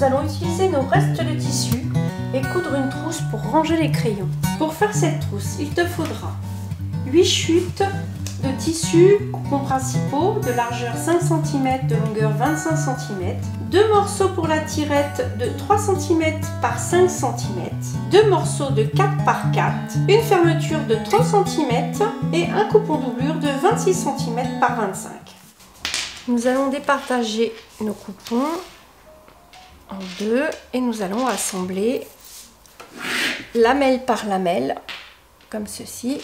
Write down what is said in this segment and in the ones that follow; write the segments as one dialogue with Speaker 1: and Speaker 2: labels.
Speaker 1: allons utiliser nos restes de tissu et coudre une trousse pour ranger les crayons. Pour faire cette trousse, il te faudra 8 chutes de tissu coupons principaux de largeur 5 cm, de longueur 25 cm, 2 morceaux pour la tirette de 3 cm par 5 cm, 2 morceaux de 4 par 4, une fermeture de 3 cm et un coupon doublure de 26 cm par 25. Nous allons départager nos coupons en deux et nous allons assembler lamelle par lamelle comme ceci.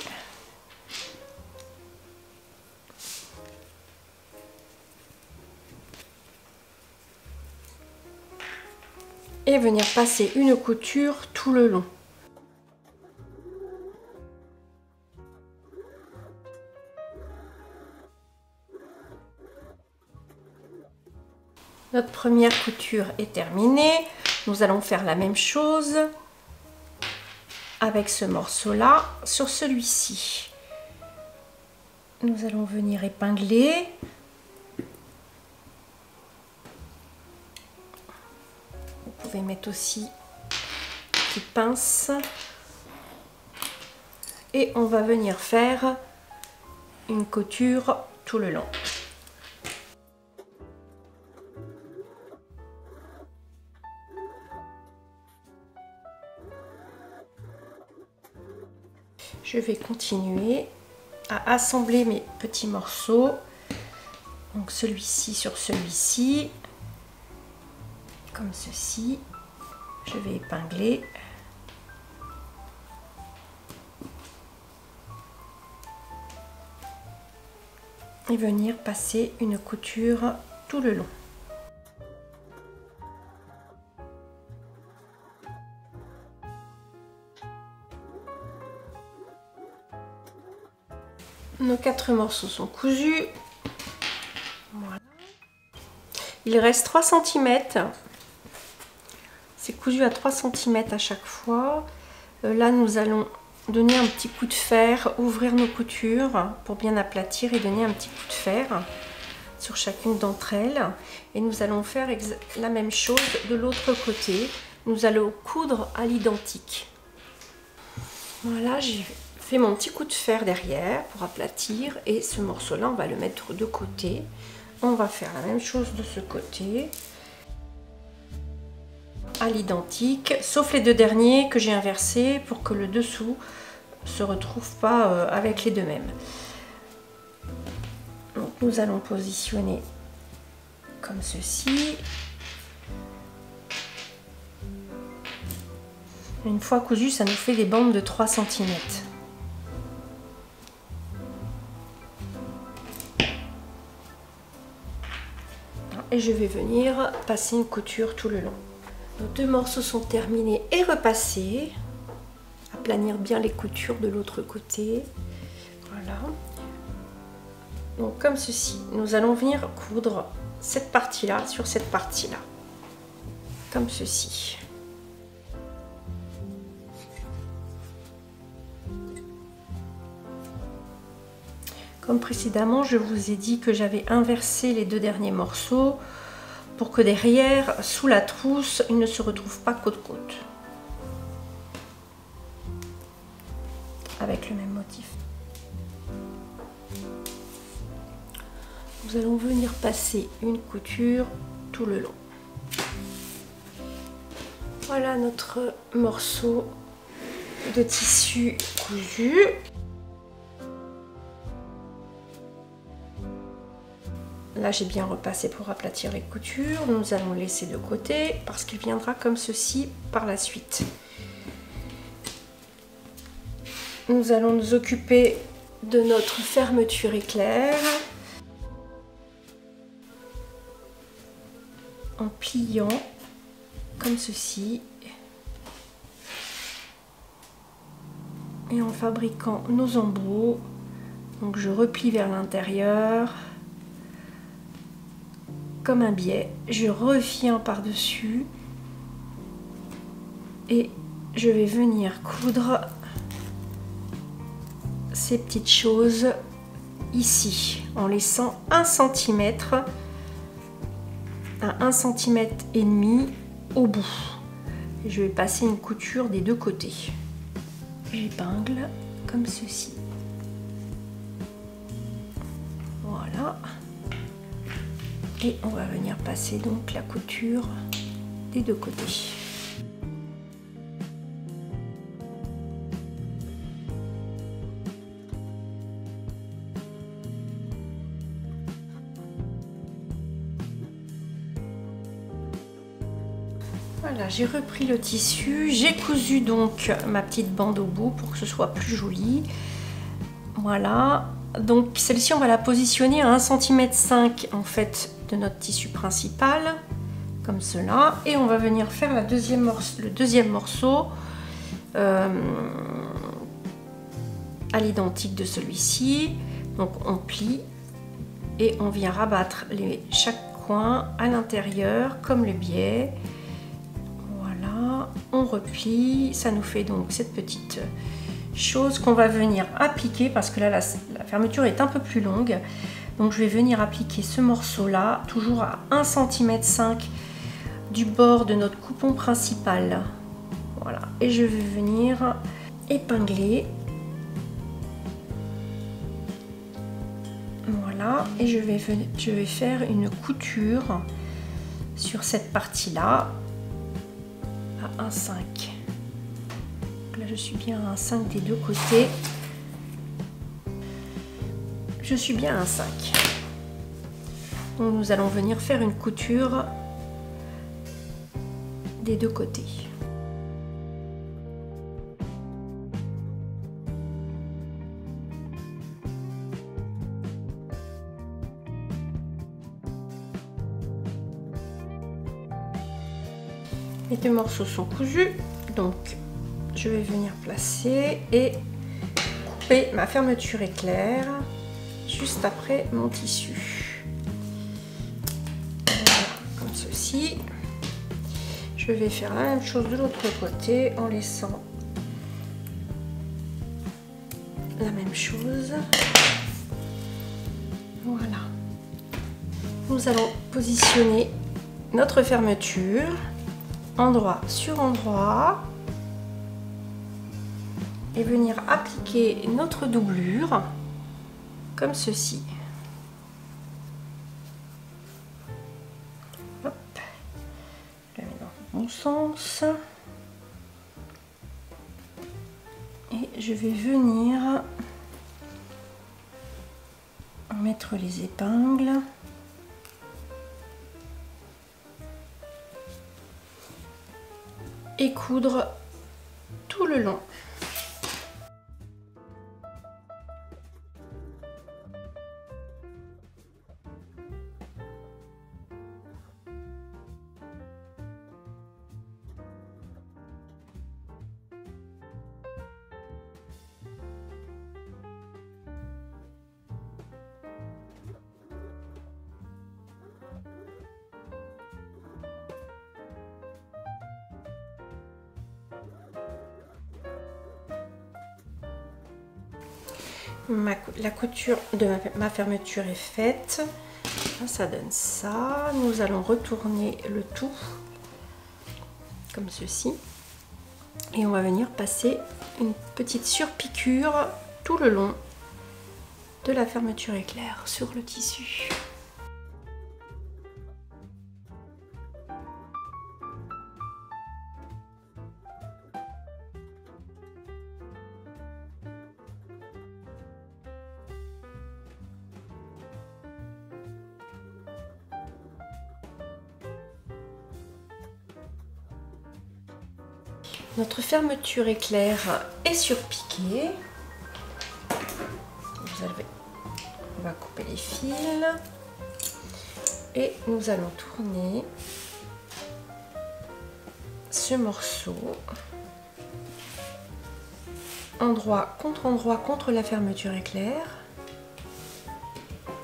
Speaker 1: Et venir passer une couture tout le long. Notre première couture est terminée. Nous allons faire la même chose avec ce morceau-là sur celui-ci. Nous allons venir épingler. Vous pouvez mettre aussi une petite pince. Et on va venir faire une couture tout le long. Je vais continuer à assembler mes petits morceaux. Donc celui-ci sur celui-ci. Comme ceci. Je vais épingler. Et venir passer une couture tout le long. Nos 4 morceaux sont cousus. Voilà. Il reste 3 cm. C'est cousu à 3 cm à chaque fois. Là, nous allons donner un petit coup de fer, ouvrir nos coutures pour bien aplatir et donner un petit coup de fer sur chacune d'entre elles. Et nous allons faire la même chose de l'autre côté. Nous allons coudre à l'identique. Voilà, j'ai fait mon petit coup de fer derrière pour aplatir. Et ce morceau-là, on va le mettre de côté. On va faire la même chose de ce côté. À l'identique, sauf les deux derniers que j'ai inversés pour que le dessous se retrouve pas avec les deux mêmes. Donc nous allons positionner comme ceci. Une fois cousu, ça nous fait des bandes de 3 cm. Et je vais venir passer une couture tout le long. Nos 2 morceaux sont terminés et repassés. Aplanir bien les coutures de l'autre côté. Voilà. Donc comme ceci, nous allons venir coudre cette partie-là sur cette partie-là. Comme ceci. Comme précédemment, je vous ai dit que j'avais inversé les 2 derniers morceaux pour que derrière, sous la trousse, ils ne se retrouvent pas côte-côte. Avec le même motif. Nous allons venir passer une couture tout le long. Voilà notre morceau de tissu cousu. Là, j'ai bien repassé pour aplatir les coutures. Nous allons laisser de côté parce qu'il viendra comme ceci par la suite. Nous allons nous occuper de notre fermeture éclair en pliant comme ceci et en fabriquant nos embouts. Donc je replie vers l'intérieur comme un biais, je reviens par-dessus et je vais venir coudre ces petites choses ici en laissant 1 cm à 1,5 cm au bout. Et je vais passer une couture des deux côtés. J'épingle comme ceci. Voilà. Et on va venir passer donc la couture des deux côtés. Voilà, j'ai repris le tissu, j'ai cousu donc ma petite bande au bout pour que ce soit plus joli. Voilà, donc celle-ci on va la positionner à 1,5 cm en fait de notre tissu principal, comme cela. Et on va venir faire le deuxième morceau à l'identique de celui-ci. Donc on plie et on vient rabattre chaque coin à l'intérieur comme le biais. On replie, ça nous fait donc cette petite chose qu'on va venir appliquer parce que là la fermeture est un peu plus longue, donc je vais venir appliquer ce morceau là toujours à 1,5 cm du bord de notre coupon principal. Voilà, et je vais venir épingler, voilà, et je vais faire une couture sur cette partie là à 1,5. Là je suis bien à 1,5 des deux côtés. Je suis bien à 1,5. Donc nous allons venir faire une couture des deux côtés. Les deux morceaux sont cousus, donc je vais venir placer et couper ma fermeture éclair juste après mon tissu. Voilà, comme ceci. Je vais faire la même chose de l'autre côté en laissant la même chose. Voilà. Nous allons positionner notre fermeture endroit sur endroit et venir appliquer notre doublure comme ceci. Hop, je la mets dans le bon sens et je vais venir mettre les épingles. Et coudre tout le long. La couture de ma fermeture est faite. Ça donne ça. Nous allons retourner le tout comme ceci et on va venir passer une petite surpiqûre tout le long de la fermeture éclair sur le tissu. Notre fermeture éclair est surpiquée. On va couper les fils et nous allons tourner ce morceau endroit contre la fermeture éclair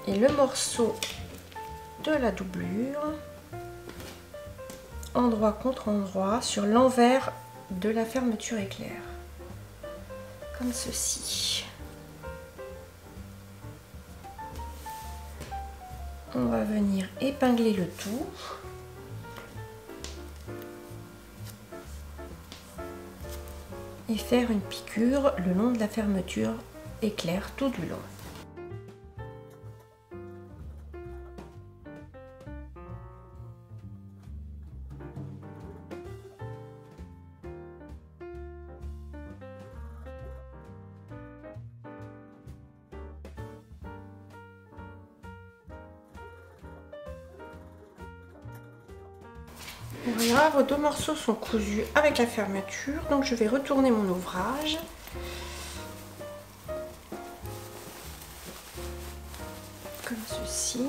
Speaker 1: et le morceau de la doublure endroit contre endroit sur l'envers de la fermeture éclair, comme ceci. On va venir épingler le tout et faire une piqûre le long de la fermeture éclair tout du long. Voilà, vos 2 morceaux sont cousus avec la fermeture, donc je vais retourner mon ouvrage. Comme ceci.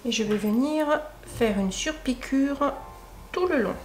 Speaker 1: Et je vais venir faire une surpiqûre tout le long.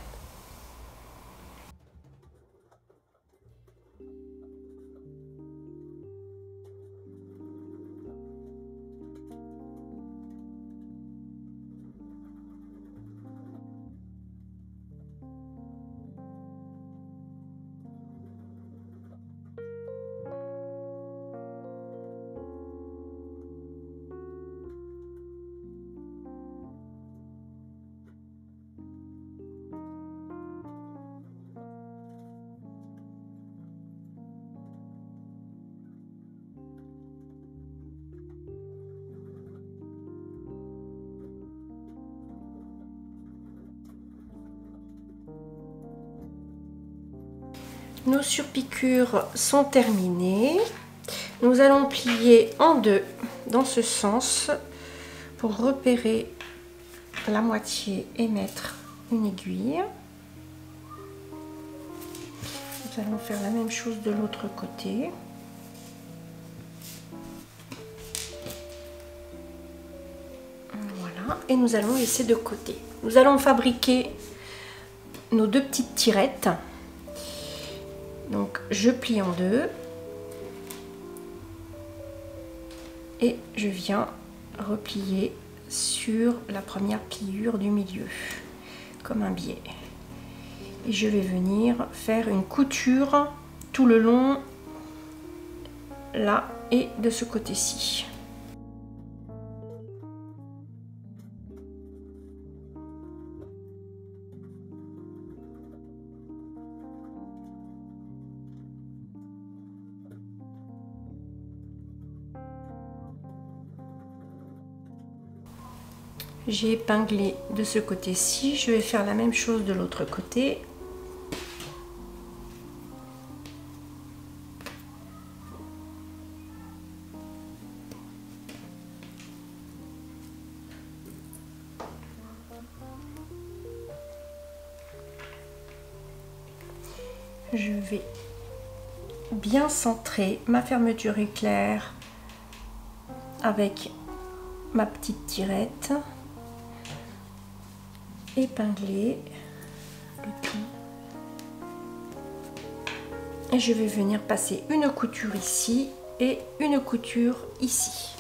Speaker 1: Nos surpiqûres sont terminées. Nous allons plier en 2 dans ce sens pour repérer la moitié et mettre une aiguille. Nous allons faire la même chose de l'autre côté. Voilà, et nous allons laisser de côté. Nous allons fabriquer nos 2 petites tirettes. Donc je plie en 2 et je viens replier sur la première pliure du milieu comme un biais. Et je vais venir faire une couture tout le long là et de ce côté-ci. J'ai épinglé de ce côté-ci, je vais faire la même chose de l'autre côté. Je vais bien centrer ma fermeture éclair avec ma petite tirette. Épingler le tout et je vais venir passer une couture ici et une couture ici.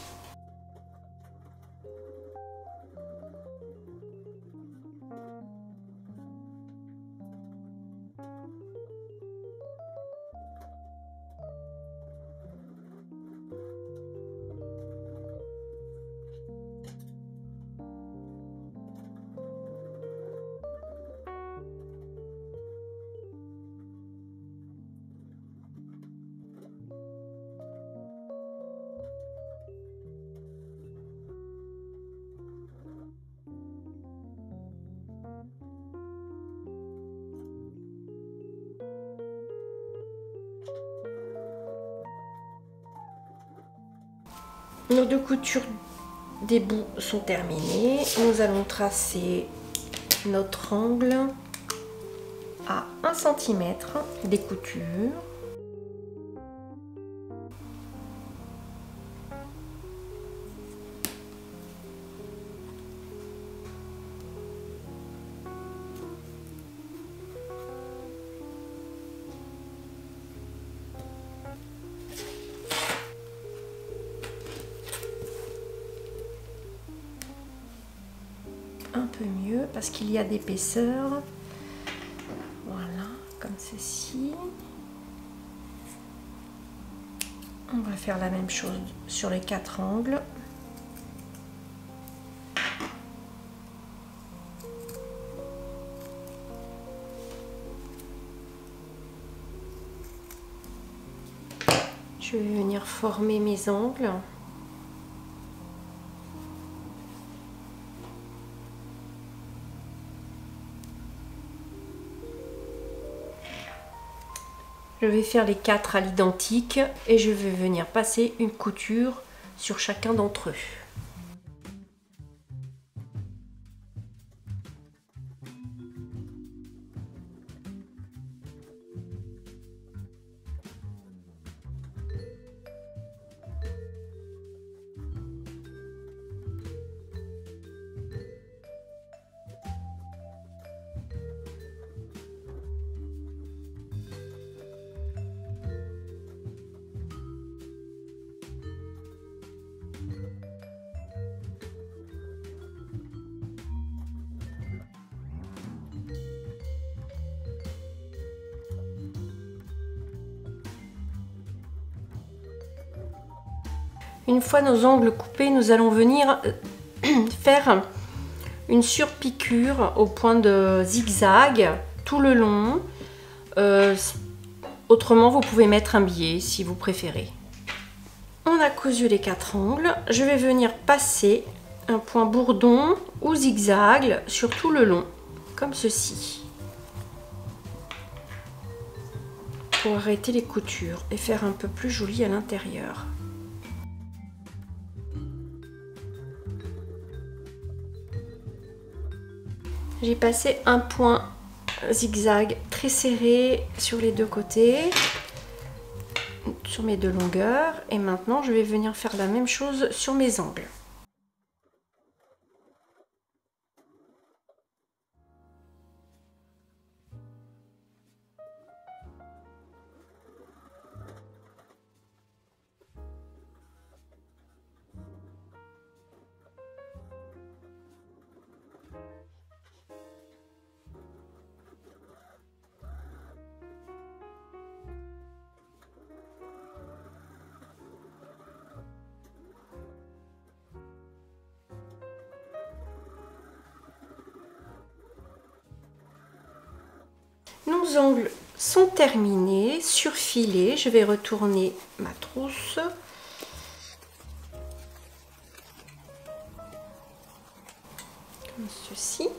Speaker 1: Nos 2 coutures des bouts sont terminées. Nous allons tracer notre angle à 1 cm des coutures. Un peu mieux parce qu'il y a d'épaisseur. Voilà, comme ceci. On va faire la même chose sur les 4 angles. Je vais venir former mes angles. Je vais faire les 4 à l'identique et je vais venir passer une couture sur chacun d'entre eux. Une fois nos angles coupés, nous allons venir faire une surpiqûre au point de zigzag tout le long. Autrement, vous pouvez mettre un biais si vous préférez. On a cousu les 4 angles. Je vais venir passer un point bourdon ou zigzag sur tout le long, comme ceci, pour arrêter les coutures et faire un peu plus joli à l'intérieur. J'ai passé un point zigzag très serré sur les deux côtés, sur mes deux longueurs, et maintenant je vais venir faire la même chose sur mes angles. Nos ongles sont terminés, surfilés. Je vais retourner ma trousse. Comme ceci.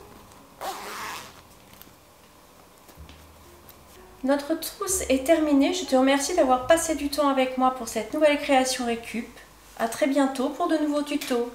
Speaker 1: Notre trousse est terminée. Je te remercie d'avoir passé du temps avec moi pour cette nouvelle création récup. À très bientôt pour de nouveaux tutos.